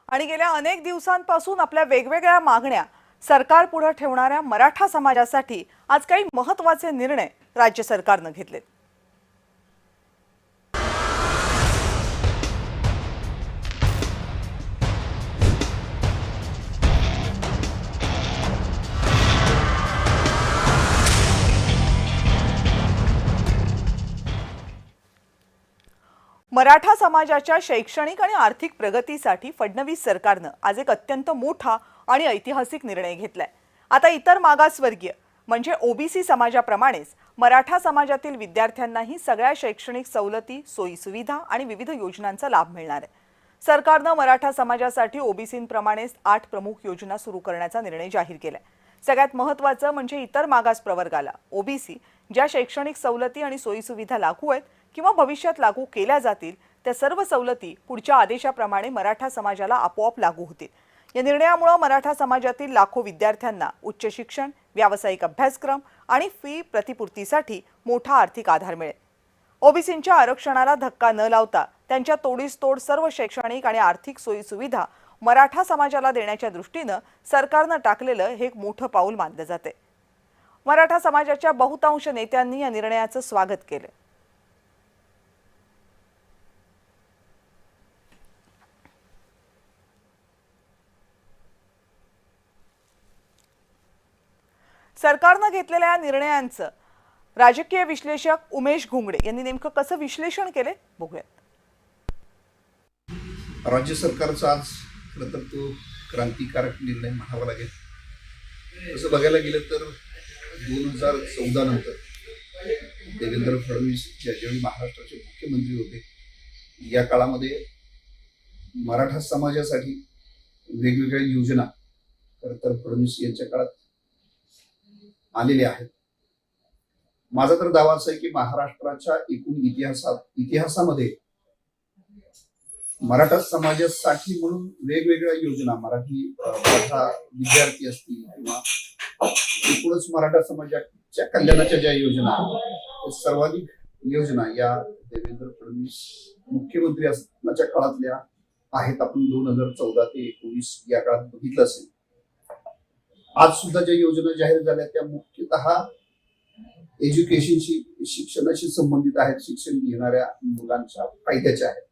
आणि गेल्या अनेक दिवसांपासून आपल्या वेगवेगळ्या मागण्या सरकार पुढे ठेवणाऱ्या मराठा समाजासाठी आज काही महत्त्वाचे निर्णय राज्य सरकारने घेतले। मराठा समाजाच्या शैक्षणिक आणि आर्थिक प्रगतीसाठी फडणवीस सरकारने आज एक अत्यंत मोठा आणि ऐतिहासिक निर्णय घेतलाय। आता इतर मागासवर्गीय म्हणजे ओबीसी समाजाप्रमाणेच मराठा समाजातील विद्यार्थ्यांनाही सगळ्या शैक्षणिक सवलती, सोयी सुविधा आणि विविध योजनांचा लाभ मिळणार आहे। सरकारने मराठा समाजासाठी ओबीसींप्रमाणेच 8 प्रमुख योजना सुरू करण्याचा निर्णय जाहीर केलाय। सगळ्यात महत्त्वाचं म्हणजे इतर मागास प्रवर्गाला ओबीसी ज्या शैक्षणिक सवलती आणि सोयी सुविधा लागू आहेत किंवा भविष्यात लागू केल्या जातील त्या सर्व सवलती पुढच्या आदेशाप्रमाणे मराठा समाजाला आपोआप लागू होतील। या निर्णयामुळे मराठा समाजातील लाखो विद्यार्थ्यांना उच्च शिक्षण, व्यावसायिक अभ्यासक्रम आणि फी प्रतिपूर्तीसाठी मोठा आर्थिक आधार मिळेल। ओबीसींच्या आरक्षणाला धक्का न लावता त्यांच्या तोडीस तोड सर्व शैक्षणिक आणि आर्थिक सोयी सुविधा मराठा समाजाला देण्याच्या दृष्टीने सरकारने टाकलेलं हे एक मोठं पाऊल मानलं जाते। मराठा समाजाच्या बहुतांश नेत्यांनी या निर्णयाचं स्वागत केलं। सरकारने घेतलेल्या या निर्णयांचं राजकीय विश्लेषक उमेश घुंगडे यांनी नेमकं कसं विश्लेषण केले बघूयात। राज्य सरकारचा आज खरं तर तो क्रांतिकारक निर्णय म्हणावा लागेल। तसं बघायला गेलं तर 2014 नंतर देवेंद्र फडणवीस ज्यावेळी महाराष्ट्राचे मुख्यमंत्री होते या काळामध्ये मराठा समाजासाठी वेगवेगळ्या योजना खरं तर फडणवीस यांच्या काळात आलेल्या आहेत। माझा तर दावा असा आहे की महाराष्ट्राच्या एकूण इतिहासामध्ये मराठा समाजासाठी म्हणून वेगवेगळ्या योजना मराठा विद्यार्थी असतील किंवा एकूणच मराठा समाजाच्या कल्याणाच्या ज्या योजना सर्वाधिक योजना या देवेंद्र फडणवीस मुख्यमंत्री असण्याच्या काळातल्या आहेत। आपण 2014 ते 19 या काळात बघितलं असेल। आज सुद्धा ज्या योजना जाहीर झाल्या त्या मुख्यतः एज्युकेशनशी शिक्षणाशी संबंधित आहेत। शिक्षण घेणाऱ्या मुलांच्या फायद्याच्या आहेत।